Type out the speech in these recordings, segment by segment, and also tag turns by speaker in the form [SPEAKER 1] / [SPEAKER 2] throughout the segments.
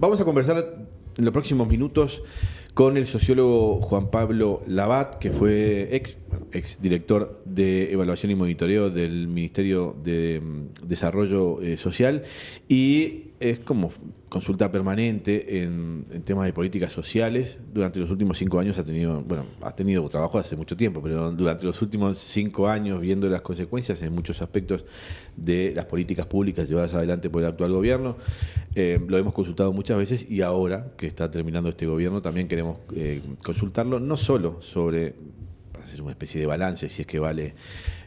[SPEAKER 1] Vamos a conversar en los próximos minutos con el sociólogo Juan Pablo Labat, que fue ex director de Evaluación y Monitoreo del Ministerio de Desarrollo Social, y es como consulta permanente en temas de políticas sociales. Durante los últimos 5 años ha tenido trabajo hace mucho tiempo, pero durante los últimos 5 años, viendo las consecuencias en muchos aspectos de las políticas públicas llevadas adelante por el actual gobierno, lo hemos consultado muchas veces, y ahora que está terminando este gobierno también queremos consultarlo, no solo sobre hacer una especie de balance, si es que vale,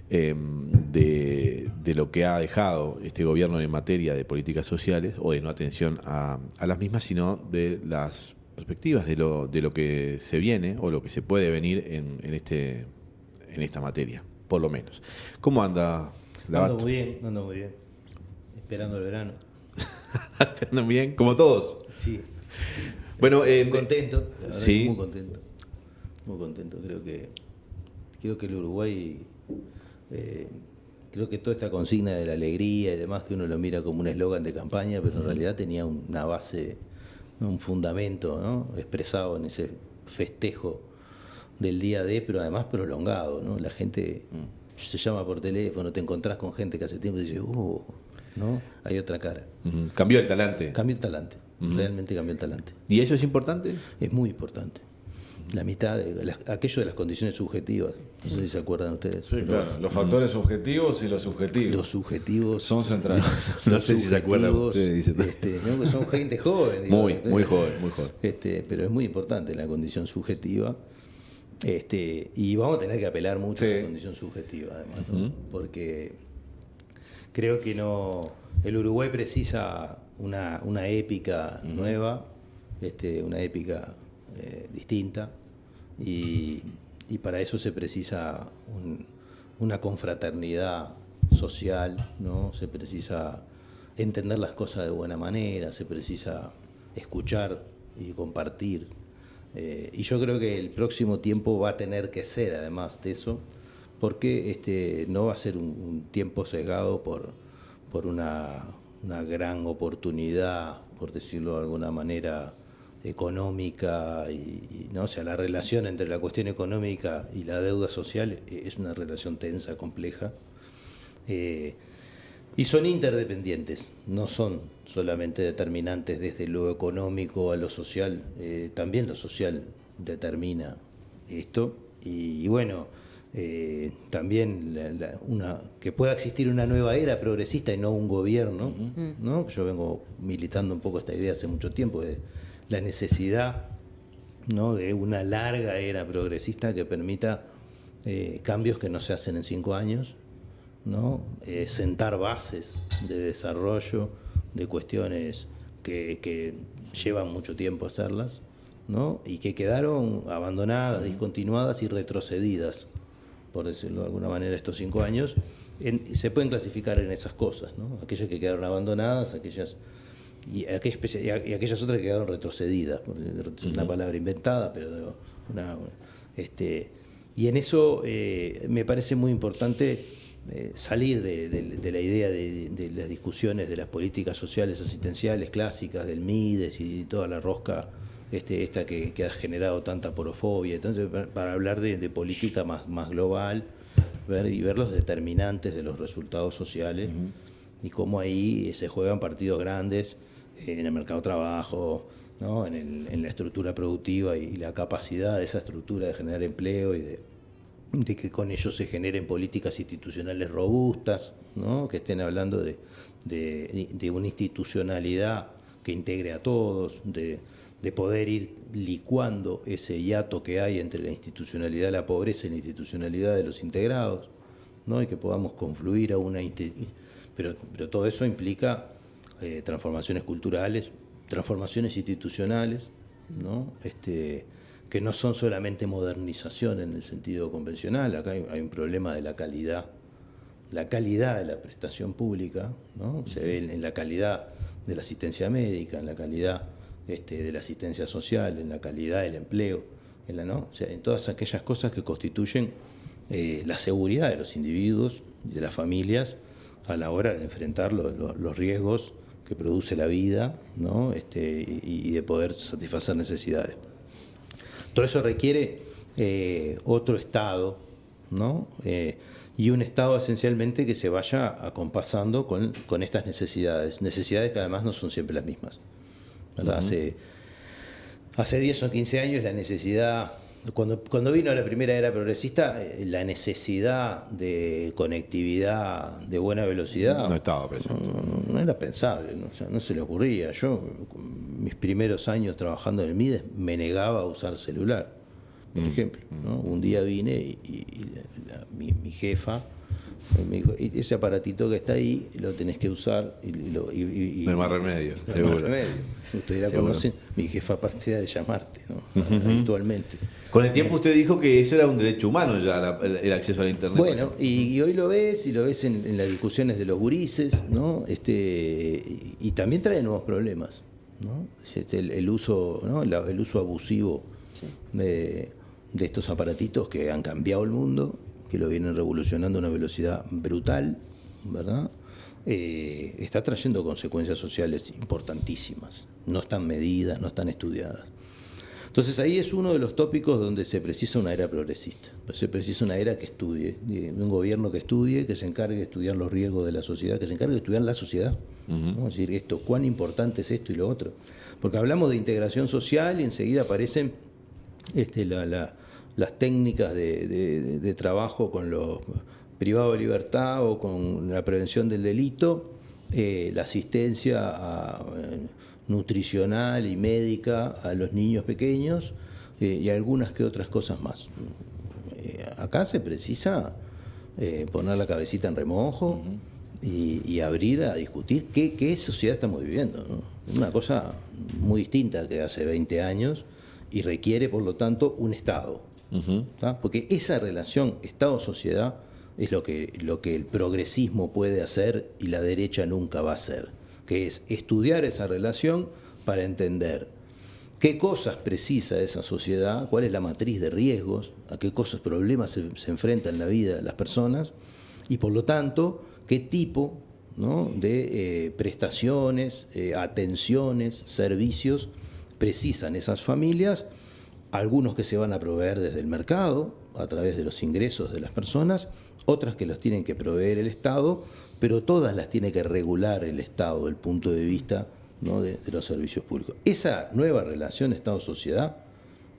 [SPEAKER 1] de lo que ha dejado este gobierno en materia de políticas sociales o de no atención a las mismas, sino de las perspectivas de lo que se viene o lo que se puede venir en esta materia, por lo menos. ¿Cómo anda, Labat?
[SPEAKER 2] Ando muy bien. Esperando el verano.
[SPEAKER 1] ¿Ando bien? Como todos.
[SPEAKER 2] Sí.
[SPEAKER 1] Bueno,
[SPEAKER 2] contento.
[SPEAKER 1] Sí.
[SPEAKER 2] Muy contento. Muy contento. Creo que el Uruguay, creo que toda esta consigna de la alegría y demás, que uno lo mira como un eslogan de campaña, pero en realidad tenía una base, un fundamento, ¿no?, expresado en ese festejo del día D, pero además prolongado, ¿no? La gente se llama por teléfono, te encontrás con gente que hace tiempo y dices, ¿no? Hay otra cara.
[SPEAKER 1] Cambió el talante.
[SPEAKER 2] Cambió el talante. Realmente cambió el talante.
[SPEAKER 1] ¿Y eso es importante?
[SPEAKER 2] Es muy importante. La mitad aquello de las condiciones subjetivas, no sé si se acuerdan ustedes.
[SPEAKER 3] Sí, claro, los factores objetivos y los subjetivos.
[SPEAKER 2] Los subjetivos
[SPEAKER 3] son centrales.
[SPEAKER 1] No sé si se acuerdan ustedes.
[SPEAKER 2] ¿no? Que son gente joven. Digo,
[SPEAKER 1] muy joven.
[SPEAKER 2] Pero es muy importante la condición subjetiva. Y vamos a tener que apelar mucho a la condición subjetiva, además, ¿no? Porque creo que el Uruguay precisa una épica nueva, una épica distinta, y para eso se precisa una confraternidad social, ¿no? Se precisa entender las cosas de buena manera, se precisa escuchar y compartir, y yo creo que el próximo tiempo va a tener que ser, además de eso, porque no va a ser un tiempo sesgado por una gran oportunidad, por decirlo de alguna manera, económica, y ¿no? O sea, la relación entre la cuestión económica y la deuda social es una relación tensa, compleja, y son interdependientes, no son solamente determinantes desde lo económico a lo social, también lo social determina esto, y bueno, también que pueda existir una nueva era progresista y no un gobierno, ¿no? Yo vengo militando un poco esta idea hace mucho tiempo, de la necesidad, ¿no?, de una larga era progresista que permita cambios que no se hacen en 5 años, ¿no? Sentar bases de desarrollo de cuestiones que llevan mucho tiempo hacerlas, ¿no? Y que quedaron abandonadas, discontinuadas y retrocedidas, por decirlo de alguna manera, estos 5 años. Se pueden clasificar en esas cosas, ¿no? Aquellas que quedaron abandonadas, y aquellas otras que quedaron retrocedidas, es una palabra inventada, pero y en eso me parece muy importante salir de la idea de las discusiones de las políticas sociales asistenciales clásicas, del MIDES y toda la rosca esta que ha generado tanta porofobia. Entonces, para hablar de política más global, ver los determinantes de los resultados sociales, y cómo ahí se juegan partidos grandes en el mercado de trabajo, ¿no?, en la estructura productiva y la capacidad de esa estructura de generar empleo y de que con ello se generen políticas institucionales robustas, ¿no?, que estén hablando de una institucionalidad que integre a todos, de poder ir licuando ese hiato que hay entre la institucionalidad de la pobreza y la institucionalidad de los integrados, ¿no?, y que podamos confluir a pero todo eso implica transformaciones culturales, transformaciones institucionales, ¿no?, que no son solamente modernización en el sentido convencional. Acá hay un problema de la calidad de la prestación pública, ¿no? Se ve en la calidad de la asistencia médica, en la calidad de la asistencia social, en la calidad del empleo, ¿no? O sea, en todas aquellas cosas que constituyen la seguridad de los individuos y de las familias a la hora de enfrentar los riesgos que produce la vida, ¿no? Y de poder satisfacer necesidades. Todo eso requiere otro Estado, ¿no? Y un Estado esencialmente que se vaya acompasando con estas necesidades que además no son siempre las mismas, ¿verdad? Hace 10 o 15 años la necesidad, cuando vino la primera era progresista, la necesidad de conectividad de buena velocidad
[SPEAKER 1] No estaba presente.
[SPEAKER 2] no era pensable, ¿no? O sea, no se le ocurría. Yo, mis primeros años trabajando en el MIDES, me negaba a usar celular, por ejemplo, ¿no? Un día vine y mi jefa me dijo, ese aparatito que está ahí lo tenés que usar.
[SPEAKER 1] No hay más remedio,
[SPEAKER 2] no hay
[SPEAKER 1] seguro.
[SPEAKER 2] más remedio. Usted la conoce, mi jefa partida de llamarte, ¿no? Habitualmente.
[SPEAKER 1] Con el tiempo usted dijo que eso era un derecho humano ya, el acceso a la Internet.
[SPEAKER 2] Bueno, y hoy lo ves, en las discusiones de los gurises, ¿no? Y también trae nuevos problemas, ¿no? El uso, ¿no? El uso abusivo de estos aparatitos que han cambiado el mundo, que lo vienen revolucionando a una velocidad brutal, ¿verdad? Está trayendo consecuencias sociales importantísimas. No están medidas, no están estudiadas. Entonces ahí es uno de los tópicos donde se precisa una era progresista. Se precisa una era que estudie, un gobierno que estudie, que se encargue de estudiar los riesgos de la sociedad, que se encargue de estudiar la sociedad. ¿No? Es decir, cuán importante es esto y lo otro. Porque hablamos de integración social y enseguida aparecen las técnicas de trabajo con los privados de libertad o con la prevención del delito, la asistencia nutricional y médica a los niños pequeños y algunas que otras cosas más. Acá se precisa poner la cabecita en remojo y abrir a discutir qué sociedad estamos viviendo, ¿no? Una cosa muy distinta que hace 20 años y requiere, por lo tanto, un Estado. Porque esa relación Estado-sociedad es lo que el progresismo puede hacer y la derecha nunca va a hacer, que es estudiar esa relación para entender qué cosas precisa esa sociedad, cuál es la matriz de riesgos, a qué cosas, problemas se enfrentan en la vida de las personas y por lo tanto qué tipo, ¿no? de prestaciones, atenciones, servicios precisan esas familias, algunos que se van a proveer desde el mercado a través de los ingresos de las personas, otras que los tienen que proveer el Estado, pero todas las tiene que regular el Estado desde el punto de vista, ¿no? de los servicios públicos. Esa nueva relación Estado-sociedad,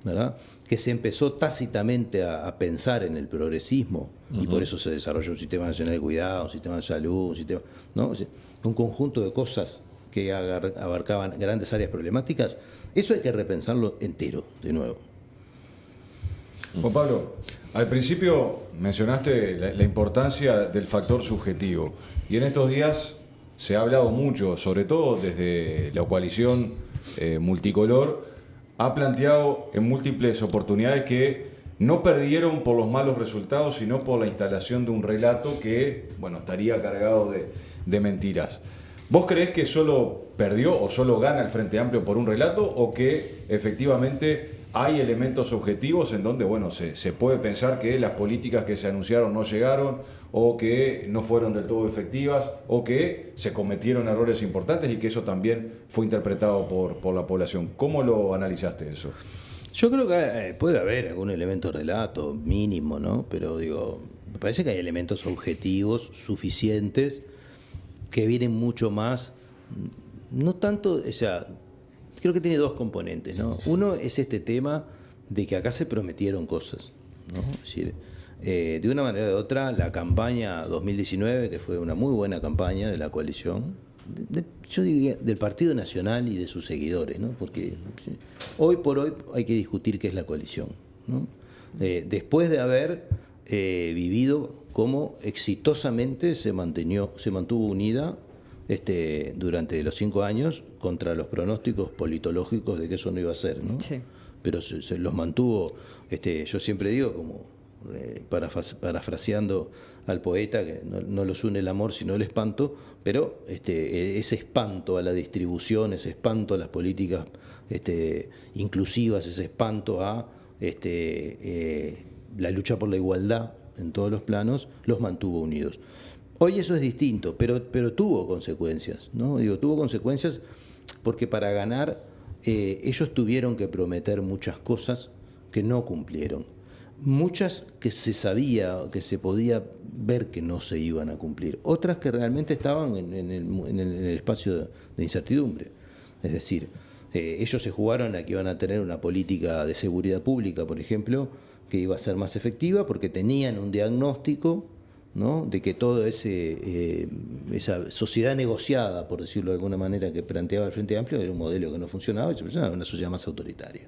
[SPEAKER 2] ¿verdad? Que se empezó tácitamente a pensar en el progresismo, y por eso se desarrolló un sistema nacional de cuidado, un sistema de salud, un conjunto de cosas que abarcaban grandes áreas problemáticas. Eso hay que repensarlo entero, de nuevo.
[SPEAKER 3] Juan Pablo, al principio mencionaste la importancia del factor subjetivo y en estos días se ha hablado mucho, sobre todo desde la coalición multicolor, ha planteado en múltiples oportunidades que no perdieron por los malos resultados, sino por la instalación de un relato que, bueno, estaría cargado de mentiras. ¿Vos creés que solo perdió o solo gana el Frente Amplio por un relato o que efectivamente hay elementos objetivos en donde, bueno, se puede pensar que las políticas que se anunciaron no llegaron o que no fueron del todo efectivas o que se cometieron errores importantes y que eso también fue interpretado por la población? ¿Cómo lo analizaste eso?
[SPEAKER 2] Yo creo que puede haber algún elemento de relato mínimo, ¿no? Pero digo, me parece que hay elementos objetivos suficientes que vienen mucho más, no tanto, o sea, creo que tiene dos componentes, ¿no? Uno es este tema de que acá se prometieron cosas, ¿no? Es decir, de una manera u otra, la campaña 2019, que fue una muy buena campaña de la coalición, yo diría del Partido Nacional y de sus seguidores, ¿no? Porque hoy por hoy hay que discutir qué es la coalición, ¿no? Después de haber vivido cómo exitosamente se mantuvo unida durante los 5 años contra los pronósticos politológicos de que eso no iba a ser, ¿no? Sí. Pero se los mantuvo, yo siempre digo, como parafraseando al poeta, que no los une el amor sino el espanto, pero ese espanto a la distribución, ese espanto a las políticas inclusivas, ese espanto a la lucha por la igualdad en todos los planos, los mantuvo unidos. Hoy eso es distinto, pero tuvo consecuencias, ¿no? Digo, tuvo consecuencias porque para ganar ellos tuvieron que prometer muchas cosas que no cumplieron. Muchas que se sabía, que se podía ver que no se iban a cumplir. Otras que realmente estaban en el espacio de incertidumbre. Es decir, ellos se jugaron a que iban a tener una política de seguridad pública, por ejemplo, que iba a ser más efectiva porque tenían un diagnóstico, ¿no?, de que toda esa sociedad negociada, por decirlo de alguna manera, que planteaba el Frente Amplio era un modelo que no funcionaba y se pensaba en una sociedad más autoritaria.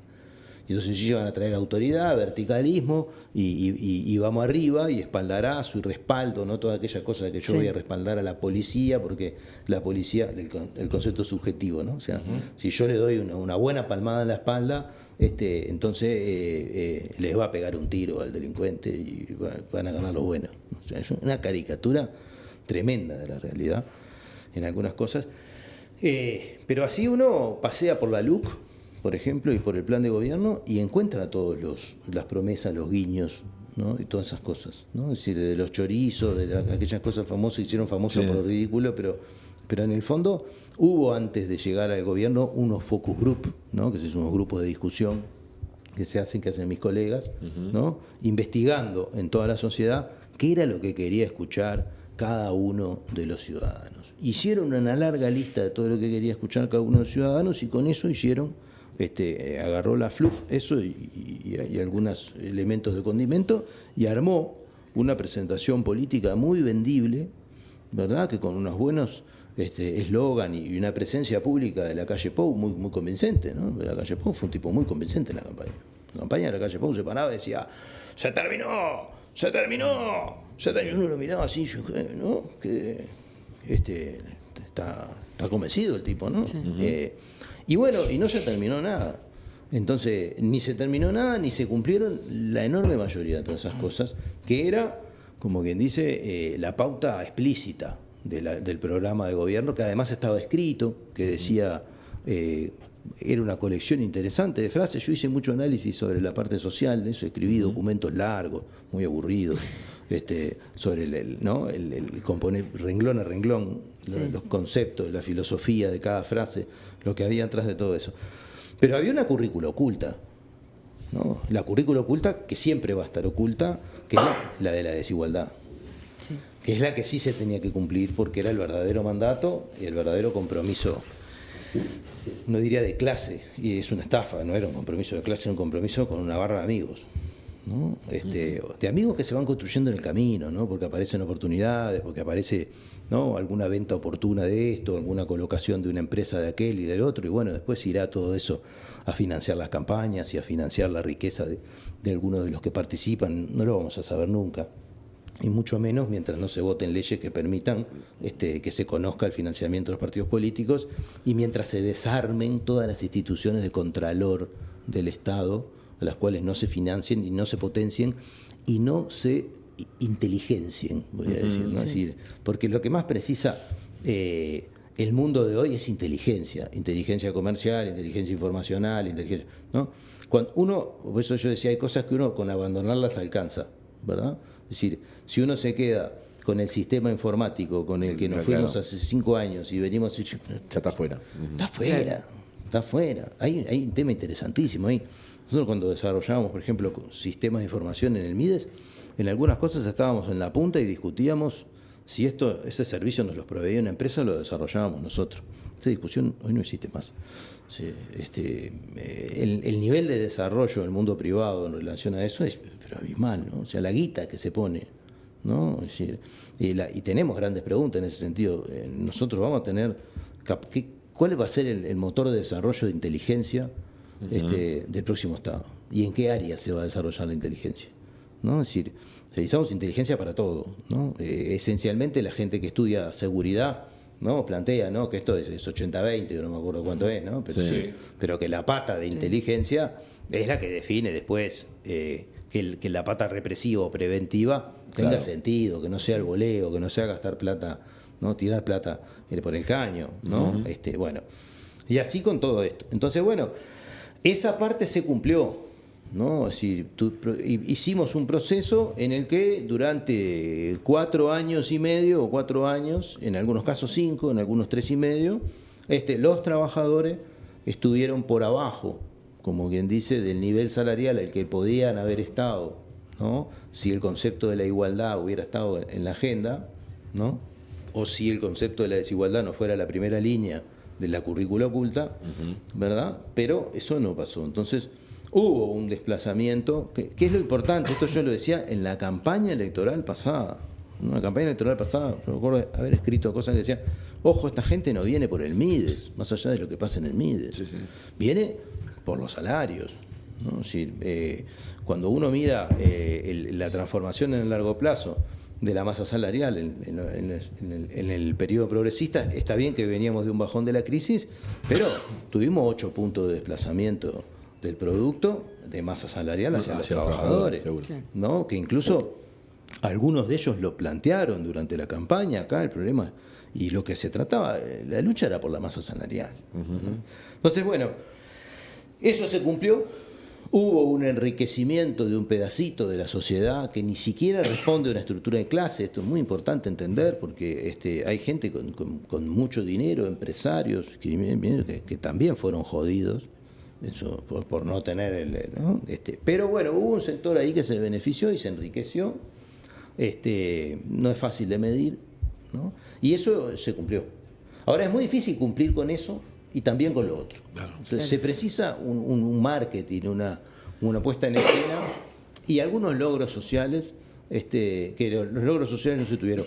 [SPEAKER 2] Y entonces ellos iban a traer autoridad, verticalismo y vamos arriba y espaldarazo y respaldo, no todas aquellas cosas de que yo voy a respaldar a la policía porque la policía, el concepto subjetivo, ¿no? O sea, si yo le doy una buena palmada en la espalda, entonces les va a pegar un tiro al delincuente y van a ganar los buenos. O sea, es una caricatura tremenda de la realidad en algunas cosas. Pero así uno pasea por la LUC, por ejemplo, y por el plan de gobierno y encuentra todas las promesas, los guiños, ¿no?, y todas esas cosas, ¿no? Es decir, de los chorizos, de aquellas cosas famosas que hicieron famosas por lo ridículo, pero en el fondo hubo antes de llegar al gobierno unos focus group, ¿no?, que son unos grupos de discusión que hacen mis colegas, ¿no?, investigando en toda la sociedad qué era lo que quería escuchar cada uno de los ciudadanos. Hicieron una larga lista de todo lo que quería escuchar cada uno de los ciudadanos y con eso hicieron, agarró la fluff, eso y algunos elementos de condimento y armó una presentación política muy vendible, ¿verdad?, que con unos buenos eslogan y una presencia pública de la calle Pou muy, muy convincente, ¿no? De la calle Pou fue un tipo muy convincente en la campaña. La campaña de la calle Pou se paraba y decía, ¡se terminó! ¡Se terminó! ¡Se terminó! Uno lo miraba así, ¿no? Que está convencido el tipo, ¿no? Sí. Y bueno, y no se terminó nada. Entonces, ni se terminó nada, ni se cumplieron la enorme mayoría de todas esas cosas, que era, como quien dice, la pauta explícita del programa de gobierno, que además estaba escrito, que decía, era una colección interesante de frases. Yo hice mucho análisis sobre la parte social de eso, escribí documentos largos, muy aburridos, sobre el componer renglón a renglón, los conceptos, la filosofía de cada frase, lo que había atrás de todo eso. Pero había una currícula oculta, ¿no? La currícula oculta que siempre va a estar oculta, que es la de la desigualdad. Sí. Que es la que sí se tenía que cumplir porque era el verdadero mandato y el verdadero compromiso, no diría de clase, y es una estafa, no era un compromiso de clase, era un compromiso con una barra de amigos, ¿no? De amigos que se van construyendo en el camino, ¿no? Porque aparecen oportunidades, porque aparece, ¿no?, alguna venta oportuna de esto, alguna colocación de una empresa de aquel y del otro, y bueno, después irá todo eso a financiar las campañas y a financiar la riqueza de algunos de los que participan. No lo vamos a saber nunca, y mucho menos mientras no se voten leyes que permitan que se conozca el financiamiento de los partidos políticos y mientras se desarmen todas las instituciones de contralor del Estado, a las cuales no se financien y no se potencien y no se inteligencien, voy a decir, ¿no? Sí. Es decir, porque lo que más precisa el mundo de hoy es inteligencia comercial, inteligencia informacional, inteligencia, ¿no? Cuando uno, por eso yo decía, hay cosas que uno con abandonarlas alcanza, ¿verdad? Es decir, si uno se queda con el sistema informático con el que nos fuimos hace 5 años y venimos... Ya
[SPEAKER 1] está fuera.
[SPEAKER 2] Está fuera. Hay un tema interesantísimo ahí. Nosotros cuando desarrollábamos, por ejemplo, sistemas de información en el MIDES, en algunas cosas estábamos en la punta y discutíamos si ese servicio nos lo proveía una empresa o lo desarrollábamos nosotros. Esta discusión hoy no existe más. El nivel de desarrollo del mundo privado en relación a eso es abismal, ¿no? O sea, la guita que se pone, ¿no? Es decir, y tenemos grandes preguntas en ese sentido. Nosotros vamos a tener... ¿Cuál va a ser el motor de desarrollo de inteligencia del próximo Estado? ¿Y en qué área se va a desarrollar la inteligencia? ¿No? Es decir, realizamos inteligencia para todo, ¿no? Esencialmente la gente que estudia seguridad, ¿no?, plantea, ¿no?, que esto es 80-20, yo no me acuerdo cuánto es, ¿no? Pero, sí, pero que la pata de inteligencia es la que define después que la pata represiva o preventiva tenga sentido, que no sea el voleo, que no sea gastar plata, ¿no?, tirar plata por el caño, ¿no? Bueno, y así con todo esto. Entonces, bueno, esa parte se cumplió, ¿no? Es decir, hicimos un proceso en el que durante 4 años y medio o 4 años, en algunos casos 5, en algunos 3 y medio, los trabajadores estuvieron por abajo, como quien dice, del nivel salarial al que podían haber estado, ¿no? Si el concepto de la igualdad hubiera estado en la agenda, ¿no? O si el concepto de la desigualdad no fuera la primera línea de la currícula oculta, ¿verdad? Pero eso no pasó. Entonces, hubo un desplazamiento, que es lo importante, esto yo lo decía en la campaña electoral pasada. En la campaña electoral pasada, yo recuerdo haber escrito cosas que decían, ojo, esta gente no viene por el MIDES, más allá de lo que pasa en el MIDES. Sí, sí. Viene por los salarios, ¿no? Es decir, cuando uno mira la transformación en el largo plazo de la masa salarial en el periodo progresista, está bien que veníamos de un bajón de la crisis, pero tuvimos 8 puntos de desplazamiento del producto de masa salarial hacia los trabajadores, ¿no? Que incluso algunos de ellos lo plantearon durante la campaña acá, el problema, y lo que se trataba, la lucha era por la masa salarial. Entonces, bueno, eso se cumplió. Hubo un enriquecimiento de un pedacito de la sociedad que ni siquiera responde a una estructura de clase. Esto es muy importante entender porque hay gente con mucho dinero, empresarios, que también fueron jodidos, eso, por no tener ¿no? Pero bueno, hubo un sector ahí que se benefició y se enriqueció. No es fácil de medir, ¿no? Y eso se cumplió. Ahora es muy difícil cumplir con eso y también con lo otro. Claro. Entonces, se precisa un marketing, una puesta en escena y algunos logros sociales, que los logros sociales no se tuvieron.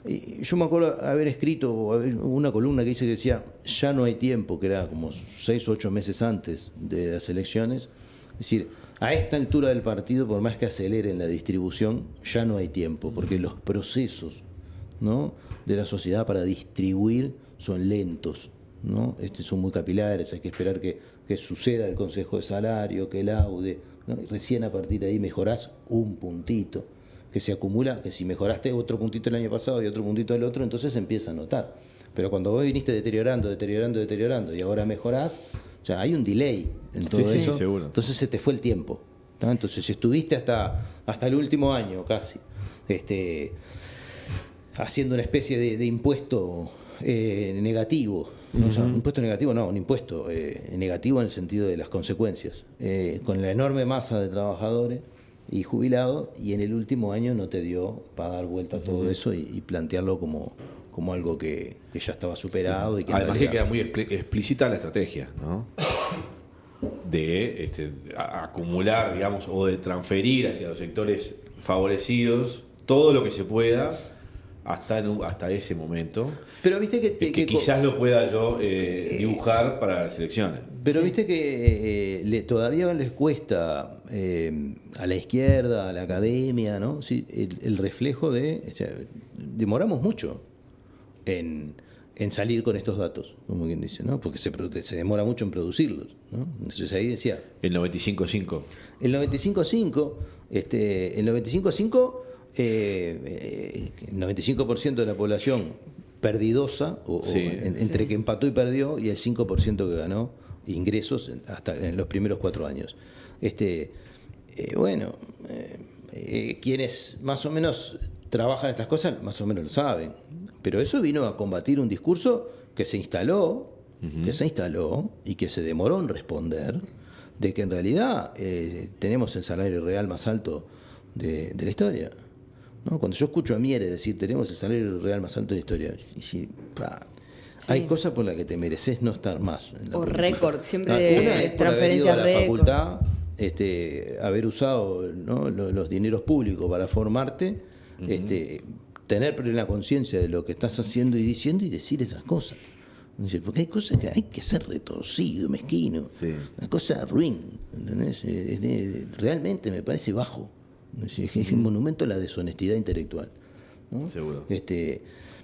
[SPEAKER 2] Y yo me acuerdo haber escrito una columna que decía, ya no hay tiempo, que era como 6 o 8 meses antes de las elecciones. Es decir, a esta altura del partido, por más que aceleren la distribución, ya no hay tiempo, porque los procesos, ¿no?, de la sociedad para distribuir son lentos, ¿no? Son muy capilares, hay que esperar que suceda el consejo de salario, que laude, ¿no? Y recién a partir de ahí mejorás un puntito, que se acumula, que si mejoraste otro puntito el año pasado y otro puntito el otro, entonces se empieza a notar. Pero cuando vos viniste deteriorando y ahora mejorás, o sea, hay un delay en todo eso, seguro. Entonces se te fue el tiempo, ¿no? Entonces si estuviste hasta el último año casi haciendo una especie de impuesto negativo, ¿no? O sea, un impuesto negativo no, un impuesto negativo en el sentido de las consecuencias, con la enorme masa de trabajadores y jubilados, y en el último año no te dio para dar vuelta a todo eso y plantearlo como algo que ya estaba superado. Y que
[SPEAKER 1] además que queda muy explícita la estrategia, ¿no? De acumular, digamos, o de transferir hacia los sectores favorecidos todo lo que se pueda hasta ese momento. Pero viste que quizás lo pueda yo dibujar para las elecciones.
[SPEAKER 2] Pero viste que todavía les cuesta a la izquierda, a la academia, ¿no? Sí, el reflejo demoramos mucho en salir con estos datos, como quien dice, ¿no? Porque se demora mucho en producirlos, ¿no? Entonces ahí decía...
[SPEAKER 1] El 95.5.
[SPEAKER 2] El 95.5, el 95.5, el 95% de la población perdidosa, entre que empató y perdió, y el 5% que ganó ingresos hasta en los primeros 4 años. Quienes más o menos trabajan estas cosas, más o menos lo saben. Pero eso vino a combatir un discurso que se instaló, y que se demoró en responder, de que en realidad tenemos el salario real más alto de la historia, ¿no? Cuando yo escucho a Mieres decir tenemos el salario real más alto de la historia, hay cosas por las que te mereces no estar más.
[SPEAKER 4] O récord, siempre
[SPEAKER 2] una es por haber ido a la facultad, haber usado, ¿no?, los dineros públicos para formarte, tener plena conciencia de lo que estás haciendo y diciendo y decir esas cosas. Porque hay cosas que hay que ser retorcido, mezquino, una cosa ruin, ¿entendés? Realmente me parece bajo. Es un monumento a la deshonestidad intelectual, ¿no?
[SPEAKER 1] Seguro.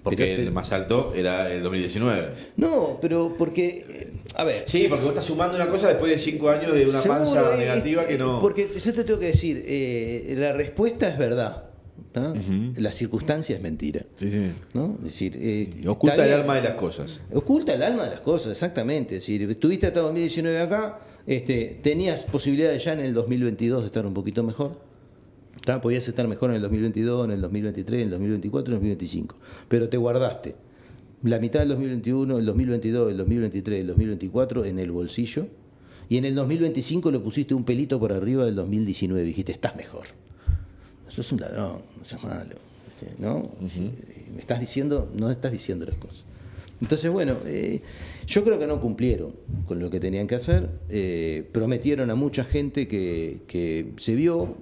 [SPEAKER 1] Porque el más alto era el 2019.
[SPEAKER 2] No, pero porque... a ver...
[SPEAKER 1] Sí, porque vos estás sumando una cosa después de 5 años de una panza negativa que no...
[SPEAKER 2] Porque yo te tengo que decir, la respuesta es verdad, ¿no? La circunstancia es mentira.
[SPEAKER 1] Sí, sí.
[SPEAKER 2] ¿No? Es decir,
[SPEAKER 1] oculta el alma de las cosas.
[SPEAKER 2] Oculta el alma de las cosas, exactamente. Es decir, estuviste hasta 2019 acá, Tenías posibilidades ya en el 2022 de estar un poquito mejor. Podías estar mejor en el 2022, en el 2023, en el 2024, en el 2025. Pero te guardaste la mitad del 2021, el 2022, el 2023, el 2024 en el bolsillo. Y en el 2025 le pusiste un pelito por arriba del 2019. Dijiste, estás mejor. Eso es un ladrón, no seas malo. ¿No? Me estás diciendo, no estás diciendo las cosas. Entonces, bueno, yo creo que no cumplieron con lo que tenían que hacer. Prometieron a mucha gente que se vio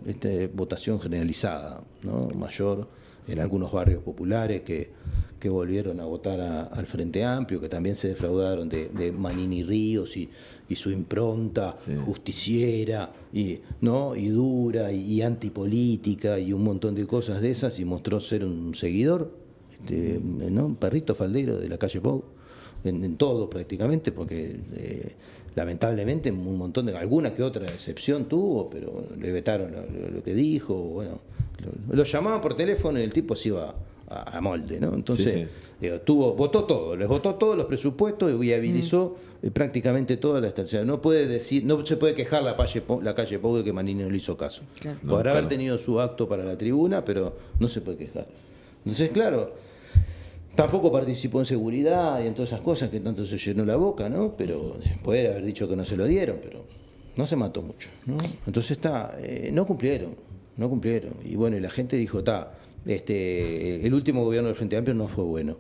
[SPEAKER 2] votación generalizada, ¿no? Mayor en algunos barrios populares que volvieron a votar al Frente Amplio, que también se defraudaron de Manini Ríos y su impronta justiciera y dura y antipolítica y un montón de cosas de esas, y mostró ser un seguidor. Un perrito faldero de la calle Pou, en todo prácticamente, porque lamentablemente un montón de, alguna que otra excepción tuvo, pero le vetaron lo que dijo, bueno, lo llamaban por teléfono y el tipo se iba a molde, ¿no? Entonces, votó todo, les votó todos los presupuestos y viabilizó prácticamente toda la estación. No se puede quejar la calle Pou de que Manini no le hizo caso. Claro. Podrá haber tenido su acto para la tribuna, pero no se puede quejar. Entonces, claro, tampoco participó en seguridad y en todas esas cosas que tanto se llenó la boca, ¿no? Pero puede haber dicho que no se lo dieron, pero no se mató mucho, ¿no? Entonces no cumplieron. Y bueno, y la gente dijo, el último gobierno del Frente Amplio no fue bueno.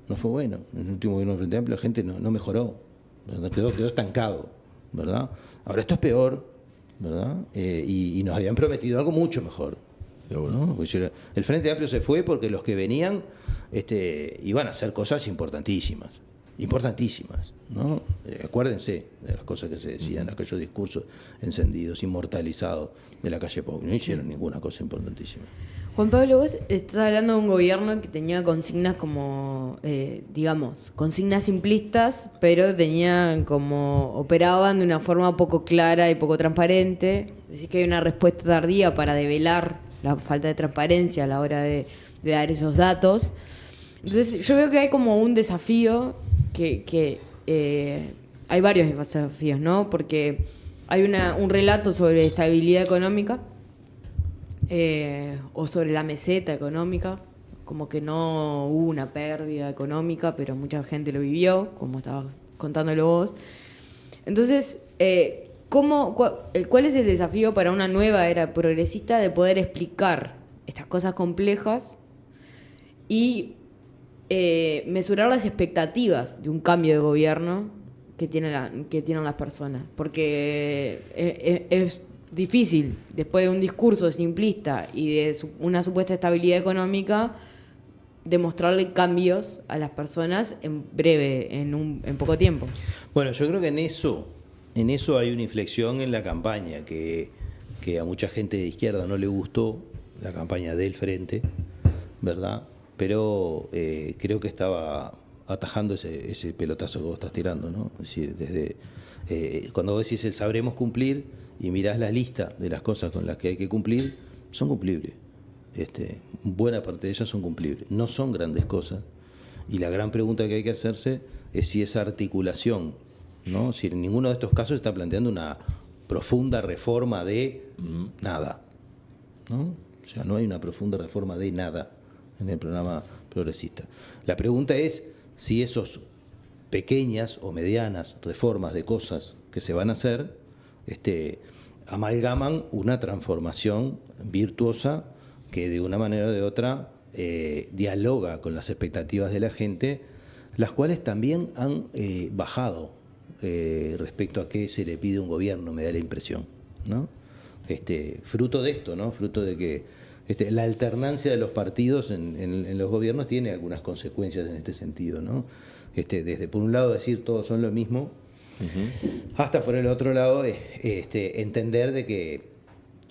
[SPEAKER 2] En el último gobierno del Frente Amplio la gente no mejoró, quedó estancado, ¿verdad? Ahora esto es peor, ¿verdad? Y nos habían prometido algo mucho mejor. ¿No? El Frente Amplio se fue porque los que venían iban a hacer cosas importantísimas, ¿no? Acuérdense de las cosas que se decían, aquellos discursos encendidos, inmortalizados de la calle Pou. No hicieron ninguna cosa importantísima.
[SPEAKER 4] Juan Pablo, vos estás hablando de un gobierno que tenía consignas como, consignas simplistas, pero operaban de una forma poco clara y poco transparente. Decís que hay una respuesta tardía para develar la falta de transparencia a la hora de dar esos datos. Entonces yo veo que hay como un desafío hay varios desafíos, ¿no? Porque hay un relato sobre estabilidad económica o sobre la meseta económica, como que no hubo una pérdida económica, pero mucha gente lo vivió, como estabas contándolo vos. Entonces, ¿cuál es el desafío para una nueva era progresista de poder explicar estas cosas complejas y mesurar las expectativas de un cambio de gobierno que tienen las personas? Porque es difícil, después de un discurso simplista y de una supuesta estabilidad económica, demostrarle cambios a las personas en poco tiempo.
[SPEAKER 2] Bueno, yo creo que en eso hay una inflexión en la campaña que a mucha gente de izquierda no le gustó, la campaña del Frente, ¿verdad? Pero creo que estaba atajando ese pelotazo que vos estás tirando, ¿no? Es decir, cuando vos decís el sabremos cumplir y mirás la lista de las cosas con las que hay que cumplir, son cumplibles. Buena parte de ellas son cumplibles. No son grandes cosas. Y la gran pregunta que hay que hacerse es si esa articulación, ¿no? Si en ninguno de estos casos está planteando una profunda reforma de nada, ¿no? O sea, no hay una profunda reforma de nada en el programa progresista. La pregunta es si esos pequeñas o medianas reformas de cosas que se van a hacer amalgaman una transformación virtuosa que de una manera o de otra dialoga con las expectativas de la gente, las cuales también han bajado respecto a qué se le pide a un gobierno, me da la impresión, ¿no? Fruto de esto, ¿no? Fruto de que la alternancia de los partidos en los gobiernos tiene algunas consecuencias en este sentido, ¿no? Desde por un lado decir todos son lo mismo, hasta por el otro lado entender de que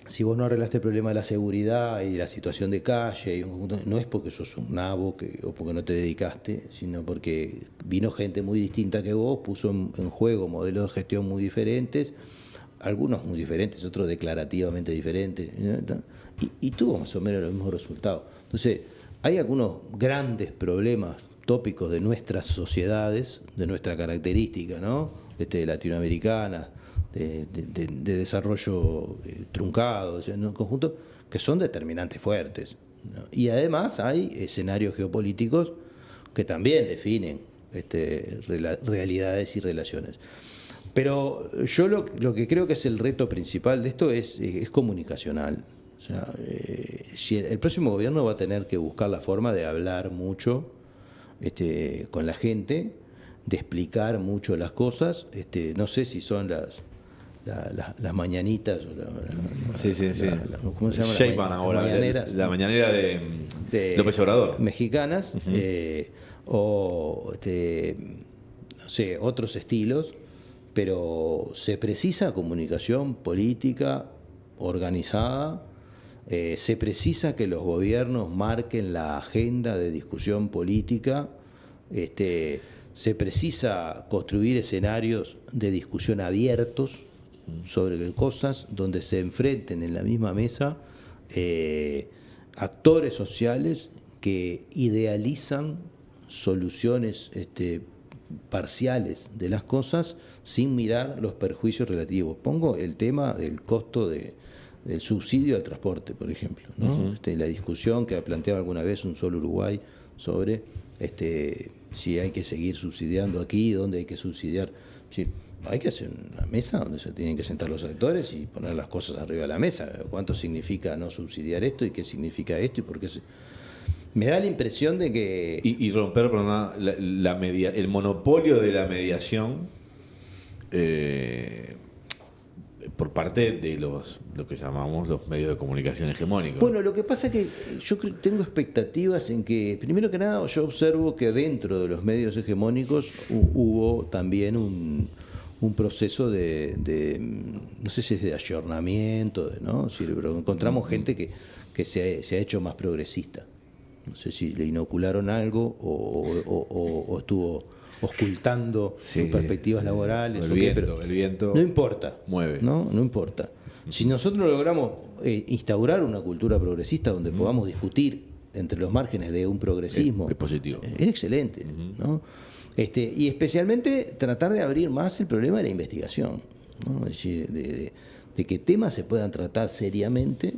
[SPEAKER 2] si vos no arreglaste el problema de la seguridad y la situación de calle, no es porque sos un nabo o porque no te dedicaste, sino porque vino gente muy distinta que vos, puso en juego modelos de gestión muy diferentes, algunos muy diferentes, otros declarativamente diferentes, ¿no? Y tuvo más o menos los mismos resultados. Entonces, hay algunos grandes problemas tópicos de nuestras sociedades, de nuestra característica, ¿no? Latinoamericana de desarrollo truncado, en un conjunto, que son determinantes fuertes, ¿no? Y además hay escenarios geopolíticos que también definen realidades y relaciones. Pero yo lo que creo que es el reto principal de esto es comunicacional. O sea, si el próximo gobierno va a tener que buscar la forma de hablar mucho con la gente, de explicar mucho las cosas. No sé si son las mañanitas o
[SPEAKER 1] Sí.
[SPEAKER 2] ¿cómo se llama?
[SPEAKER 1] Sheinbaum ahora, la mañanera de López Obrador.
[SPEAKER 2] Mexicanas, o no sé, otros estilos, pero se precisa comunicación política organizada, se precisa que los gobiernos marquen la agenda de discusión política, se precisa construir escenarios de discusión abiertos sobre cosas donde se enfrenten en la misma mesa actores sociales que idealizan soluciones parciales de las cosas sin mirar los perjuicios relativos. Pongo el tema del costo del subsidio al transporte, por ejemplo, ¿no? La discusión que ha planteado alguna vez Un Solo Uruguay sobre si hay que seguir subsidiando aquí, dónde hay que subsidiar. Es decir, hay que hacer una mesa donde se tienen que sentar los actores y poner las cosas arriba de la mesa. ¿Cuánto significa no subsidiar esto y qué significa esto y por qué me da la impresión de que...
[SPEAKER 1] Y romper el monopolio de la mediación por parte de lo que llamamos los medios de comunicación hegemónicos.
[SPEAKER 2] Bueno, lo que pasa es que yo tengo expectativas en que, primero que nada, yo observo que dentro de los medios hegemónicos hubo también un proceso de no sé si es de ayornamiento, ¿no? Sí, pero encontramos gente que se ha hecho más progresista. No sé si le inocularon algo o estuvo ocultando sus perspectivas laborales.
[SPEAKER 1] El viento
[SPEAKER 2] no importa.
[SPEAKER 1] Mueve.
[SPEAKER 2] No importa. Si nosotros logramos instaurar una cultura progresista donde podamos discutir entre los márgenes de un progresismo,
[SPEAKER 1] es positivo.
[SPEAKER 2] Es excelente, ¿no? Y especialmente tratar de abrir más el problema de la investigación, ¿no? Es decir, de que temas se puedan tratar seriamente,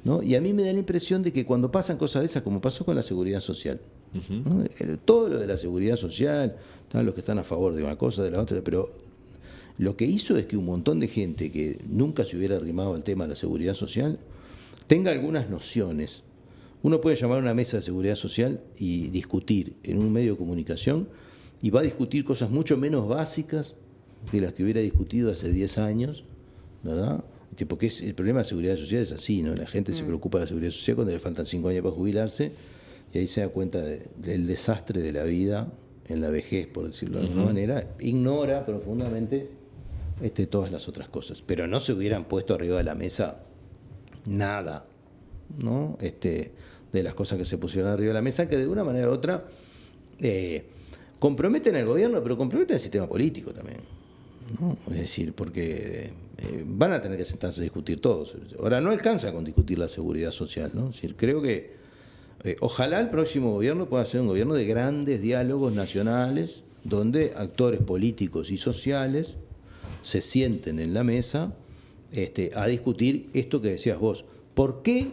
[SPEAKER 2] ¿no? Y a mí me da la impresión de que cuando pasan cosas de esas, como pasó con la seguridad social, ¿no? Todo lo de la seguridad social, están los que están a favor de una cosa, de la otra, pero lo que hizo es que un montón de gente que nunca se hubiera arrimado al tema de la seguridad social tenga algunas nociones. Uno puede llamar a una mesa de seguridad social y discutir en un medio de comunicación y va a discutir cosas mucho menos básicas de las que hubiera discutido hace 10 años, ¿verdad? Porque el problema de la seguridad social es así, ¿no? La gente se preocupa de la seguridad social cuando le faltan 5 años para jubilarse y ahí se da cuenta del desastre de la vida en la vejez, por decirlo de alguna manera, ignora profundamente todas las otras cosas. Pero no se hubieran puesto arriba de la mesa nada, ¿no? De las cosas que se pusieron arriba de la mesa, que de una manera u otra comprometen al gobierno, pero comprometen al sistema político también, ¿no? Es decir, porque van a tener que sentarse a discutir todo. Ahora, no alcanza con discutir la seguridad social, ¿no? Es decir, creo que ojalá el próximo gobierno pueda ser un gobierno de grandes diálogos nacionales, donde actores políticos y sociales se sienten en la mesa a discutir esto que decías vos. ¿Por qué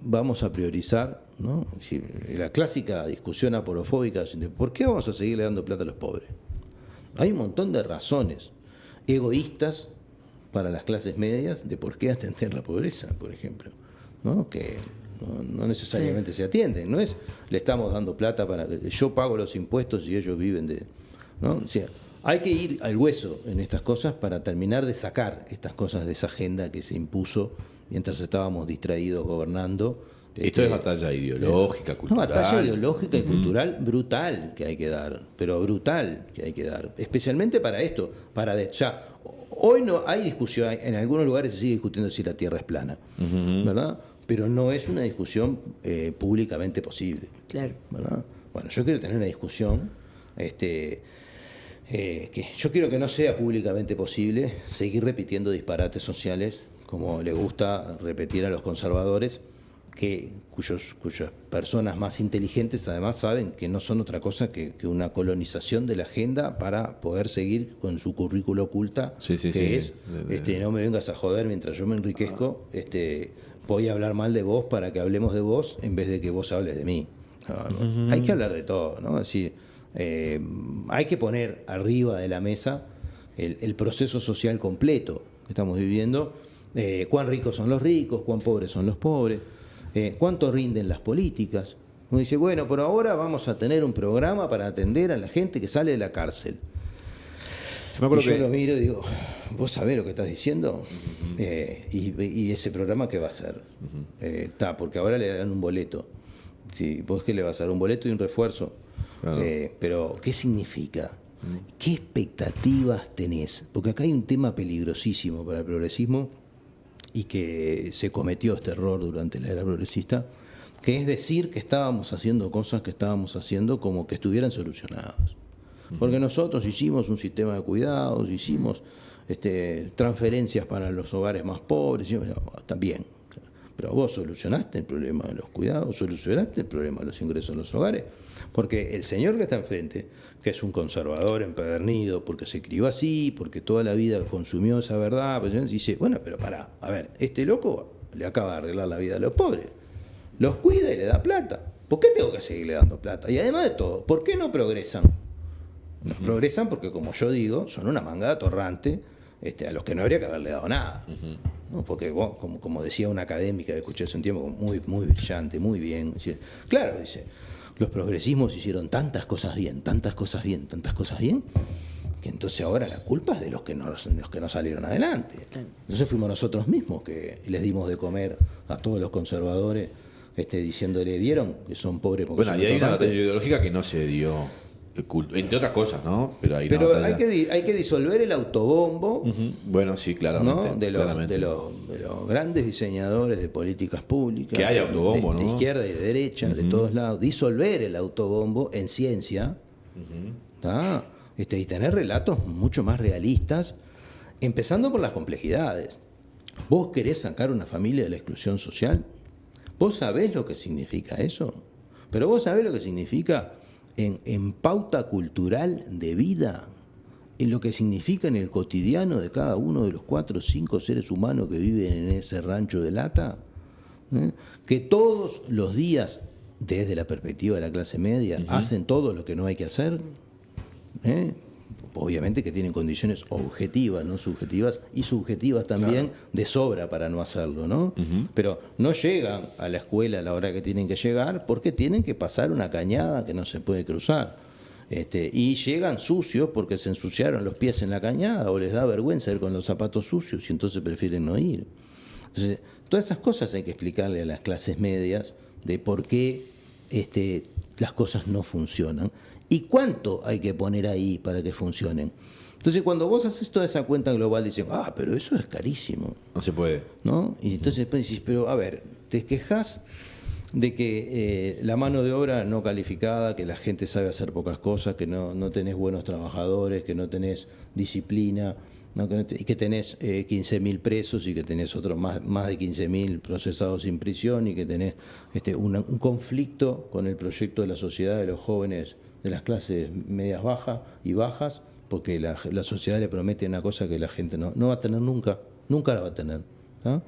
[SPEAKER 2] vamos a priorizar, ¿no? Si la clásica discusión aporofóbica, ¿por qué vamos a seguirle dando plata a los pobres? Hay un montón de razones egoístas para las clases medias de por qué atender la pobreza, por ejemplo, ¿no? Que no necesariamente se atienden. No es le estamos dando plata para yo pago los impuestos y ellos viven de, ¿no? O sea, hay que ir al hueso en estas cosas para terminar de sacar estas cosas de esa agenda que se impuso mientras estábamos distraídos gobernando.
[SPEAKER 1] Esto es batalla ideológica, cultural.
[SPEAKER 2] Una batalla ideológica y cultural brutal que hay que dar, pero brutal que hay que dar, especialmente para esto, ya hoy no hay discusión, en algunos lugares se sigue discutiendo si la Tierra es plana, ¿verdad? Pero no es una discusión públicamente posible.
[SPEAKER 4] Claro.
[SPEAKER 2] ¿Verdad? Bueno, yo quiero tener una discusión, yo quiero que no sea públicamente posible seguir repitiendo disparates sociales como le gusta repetir a los conservadores, cuyas personas más inteligentes además saben que no son otra cosa que una colonización de la agenda para poder seguir con su currículo oculta, es no me vengas a joder mientras yo me enriquezco, voy a hablar mal de vos para que hablemos de vos en vez de que vos hables de mí. No. Hay que hablar de todo, ¿no? Es decir, hay que poner arriba de la mesa el proceso social completo que estamos viviendo, cuán ricos son los ricos, cuán pobres son los pobres, cuánto rinden las políticas. Uno dice, bueno, por ahora vamos a tener un programa para atender a la gente que sale de la cárcel. Y yo lo miro y digo, ¿vos sabés lo que estás diciendo? Y ese programa, ¿qué va a hacer? Porque ahora le dan un boleto. Sí, ¿vos qué le vas a dar? Un boleto y un refuerzo. Claro. Pero, ¿qué significa? ¿Qué expectativas tenés? Porque acá hay un tema peligrosísimo para el progresismo y que se cometió este error durante la era progresista, que es decir que estábamos haciendo cosas que estábamos haciendo como que estuvieran solucionadas. Porque nosotros hicimos un sistema de cuidados, hicimos transferencias para los hogares más pobres, también. Pero vos solucionaste el problema de los cuidados, solucionaste el problema de los ingresos en los hogares, porque el señor que está enfrente, que es un conservador empedernido, porque se crió así, porque toda la vida consumió esa verdad, pues dice, bueno, pero pará, a ver, este loco le acaba de arreglar la vida a los pobres, los cuida y le da plata. ¿Por qué tengo que seguirle dando plata? Y además de todo, ¿por qué no progresan? No progresan porque, como yo digo, son una manga atorrante a los que no habría que haberle dado nada. ¿No? Porque vos, como decía una académica que escuché hace un tiempo, muy, muy brillante, muy bien, dice, claro, dice, los progresismos hicieron tantas cosas bien, que entonces ahora la culpa es de los que no salieron adelante. Entonces fuimos nosotros mismos que les dimos de comer a todos los conservadores, diciéndole, ¿vieron que son pobres? Porque
[SPEAKER 1] bueno, y hay una batalla ideológica que no se dio, entre otras cosas, ¿no? Pero hay
[SPEAKER 2] que disolver el autobombo.
[SPEAKER 1] Bueno, sí, claramente.
[SPEAKER 2] ¿No? De los grandes diseñadores de políticas públicas.
[SPEAKER 1] Que hay autobombo,
[SPEAKER 2] de
[SPEAKER 1] ¿no?
[SPEAKER 2] izquierda y de derecha, de todos lados. Disolver el autobombo en ciencia. Y tener relatos mucho más realistas, empezando por las complejidades. ¿Vos querés sacar una familia de la exclusión social? ¿Vos sabés lo que significa eso? Pero vos sabés lo que significa en pauta cultural de vida, en lo que significa en el cotidiano de cada uno de los 4 o 5 seres humanos que viven en ese rancho de lata, que todos los días, desde la perspectiva de la clase media, hacen todo lo que no hay que hacer, obviamente que tienen condiciones objetivas, no subjetivas, y subjetivas también, claro, de sobra para no hacerlo, ¿no? Pero no llegan a la escuela a la hora que tienen que llegar porque tienen que pasar una cañada que no se puede cruzar. Y llegan sucios porque se ensuciaron los pies en la cañada o les da vergüenza ir con los zapatos sucios y entonces prefieren no ir. Entonces, todas esas cosas hay que explicarle a las clases medias de por qué las cosas no funcionan y cuánto hay que poner ahí para que funcionen. Entonces, cuando vos haces toda esa cuenta global, dicen, pero eso es carísimo.
[SPEAKER 1] No se puede.
[SPEAKER 2] ¿No? Y entonces después decís, pero a ver, te quejas de que la mano de obra no calificada, que la gente sabe hacer pocas cosas, que no tenés buenos trabajadores, que no tenés disciplina, ¿no? Y que tenés 15.000 presos y que tenés otros más de 15.000 procesados sin prisión y que tenés un conflicto con el proyecto de la sociedad de los jóvenes de las clases medias bajas y bajas, porque la sociedad le promete una cosa que la gente no va a tener nunca la va a tener, ¿no?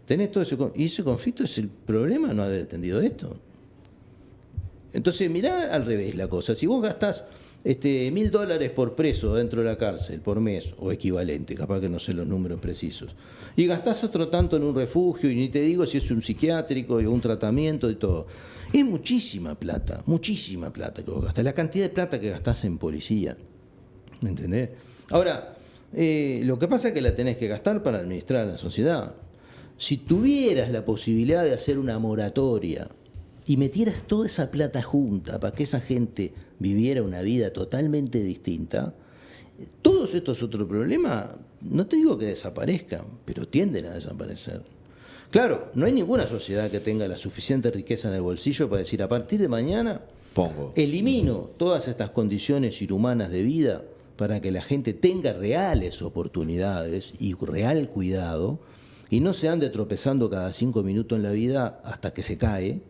[SPEAKER 2] Tenés todo y ese conflicto es el problema, no haber atendido esto. Entonces mirá al revés la cosa. Si vos gastás $1.000 por preso dentro de la cárcel por mes, o equivalente, capaz que no sé los números precisos, y gastás otro tanto en un refugio, y ni te digo si es un psiquiátrico o un tratamiento y todo, es muchísima plata que vos gastás, la cantidad de plata que gastás en policía, ¿me entendés? Ahora, lo que pasa es que la tenés que gastar para administrar la sociedad. Si tuvieras la posibilidad de hacer una moratoria y metieras toda esa plata junta para que esa gente viviera una vida totalmente distinta, todos estos otros problemas, no te digo que desaparezcan, pero tienden a desaparecer. Claro, no hay ninguna sociedad que tenga la suficiente riqueza en el bolsillo para decir, a partir de mañana elimino todas estas condiciones inhumanas de vida para que la gente tenga reales oportunidades y real cuidado, y no se ande tropezando cada 5 minutos en la vida hasta que se cae,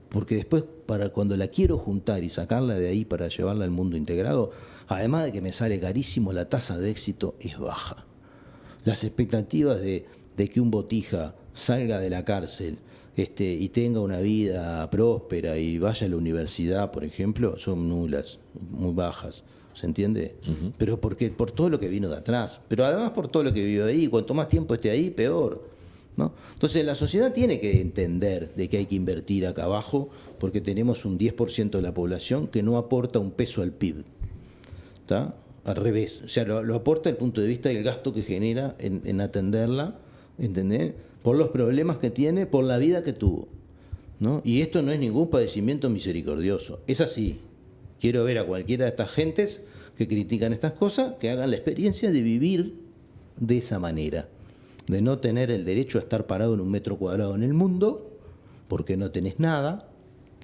[SPEAKER 2] porque después para cuando la quiero juntar y sacarla de ahí para llevarla al mundo integrado, además de que me sale carísimo, la tasa de éxito es baja. Las expectativas de que un botija salga de la cárcel y tenga una vida próspera y vaya a la universidad, por ejemplo, son nulas, muy bajas. ¿Se entiende? Uh-huh. Pero porque por todo lo que vino de atrás, pero además por todo lo que vivió ahí, cuanto más tiempo esté ahí, peor, ¿no? Entonces la sociedad tiene que entender de que hay que invertir acá abajo, porque tenemos un 10% de la población que no aporta un peso al PIB. ¿Está? Al revés, o sea, lo aporta desde el punto de vista del gasto que genera en atenderla, ¿entendés? Por los problemas que tiene, por la vida que tuvo, ¿no? Y esto no es ningún padecimiento misericordioso, es así. Quiero ver a cualquiera de estas gentes que critican estas cosas, que hagan la experiencia de vivir de esa manera, de no tener el derecho a estar parado en un metro cuadrado en el mundo, porque no tenés nada,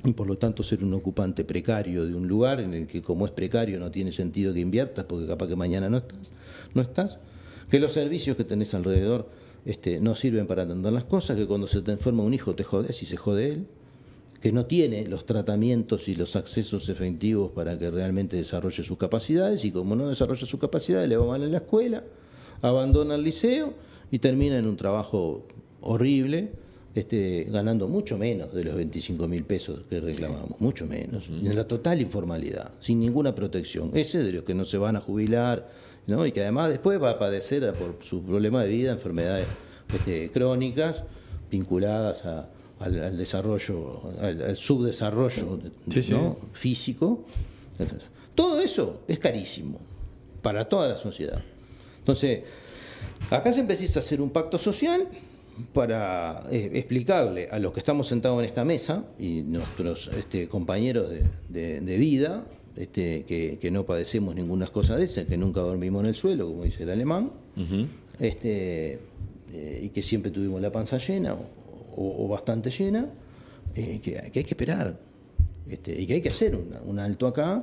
[SPEAKER 2] y por lo tanto ser un ocupante precario de un lugar en el que, como es precario, no tiene sentido que inviertas, porque capaz que mañana no estás, que los servicios que tenés alrededor no sirven para atender las cosas, que cuando se te enferma un hijo te jodés y se jode él, que no tiene los tratamientos y los accesos efectivos para que realmente desarrolle sus capacidades, y como no desarrolla sus capacidades, le va mal en la escuela, abandona el liceo y termina en un trabajo horrible, ganando mucho menos de los 25.000 pesos que reclamamos, mucho menos, y en la total informalidad, sin ninguna protección. Ese de los que no se van a jubilar, ¿no? Y que además después va a padecer por su problema de vida enfermedades crónicas vinculadas al desarrollo, al subdesarrollo, ¿no? Físico. Todo eso es carísimo para toda la sociedad. Entonces, acá se precisa hacer un pacto social para explicarle a los que estamos sentados en esta mesa y nuestros compañeros de vida, que no padecemos ninguna cosa de esas, que nunca dormimos en el suelo, como dice el alemán, uh-huh. Y que siempre tuvimos la panza llena o bastante llena, que hay que esperar, y que hay que hacer un alto acá,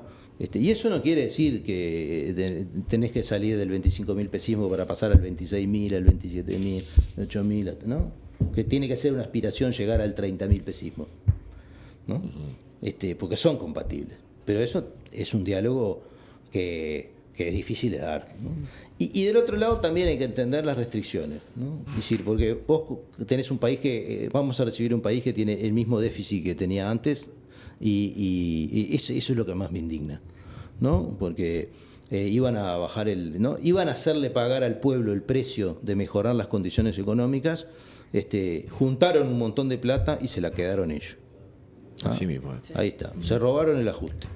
[SPEAKER 2] y eso no quiere decir que tenés que salir del 25.000 pesismo para pasar al 26.000, al 27.000, al 8.000, ¿no? Que tiene que ser una aspiración llegar al 30.000 pesismo, ¿no? Uh-huh. Porque son compatibles, pero eso es un diálogo que es difícil de dar, ¿no? Y del otro lado también hay que entender las restricciones, ¿no? Es decir, porque vos tenés un país vamos a recibir un país que tiene el mismo déficit que tenía antes, y eso es lo que más me indigna, ¿no? Porque iban a bajar ¿no? Iban a hacerle pagar al pueblo el precio de mejorar las condiciones económicas, juntaron un montón de plata y se la quedaron ellos.
[SPEAKER 1] Así mismo.
[SPEAKER 2] Ahí está, se robaron el ajuste.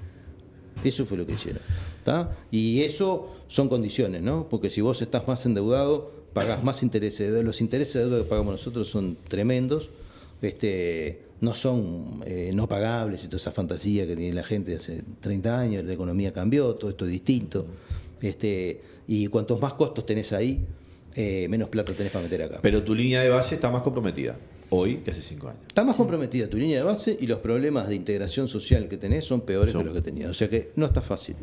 [SPEAKER 2] Eso fue lo que hicieron, ¿tá? Y eso son condiciones, ¿no? Porque si vos estás más endeudado, pagás más intereses. Los intereses de deuda que pagamos nosotros son tremendos, no son no pagables y toda esa fantasía que tiene la gente hace 30 años, la economía cambió, todo esto es distinto. Y cuantos más costos tenés ahí, menos plata tenés para meter acá.
[SPEAKER 1] Pero tu línea de base está más comprometida hoy que hace 5 años.
[SPEAKER 2] Está más comprometida tu línea de base, y los problemas de integración social que tenés son peores que los que tenías. O sea que no está fácil.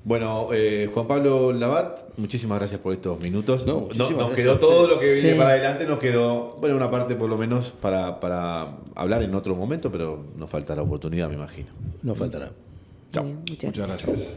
[SPEAKER 1] Bueno, Juan Pablo Labat, muchísimas gracias por estos minutos. Nos
[SPEAKER 2] gracias
[SPEAKER 1] quedó todo lo que viene para adelante, nos quedó, bueno, una parte por lo menos para hablar en otro momento, pero nos faltará oportunidad, me imagino.
[SPEAKER 2] No faltará.
[SPEAKER 1] Chao.
[SPEAKER 4] Muchas gracias.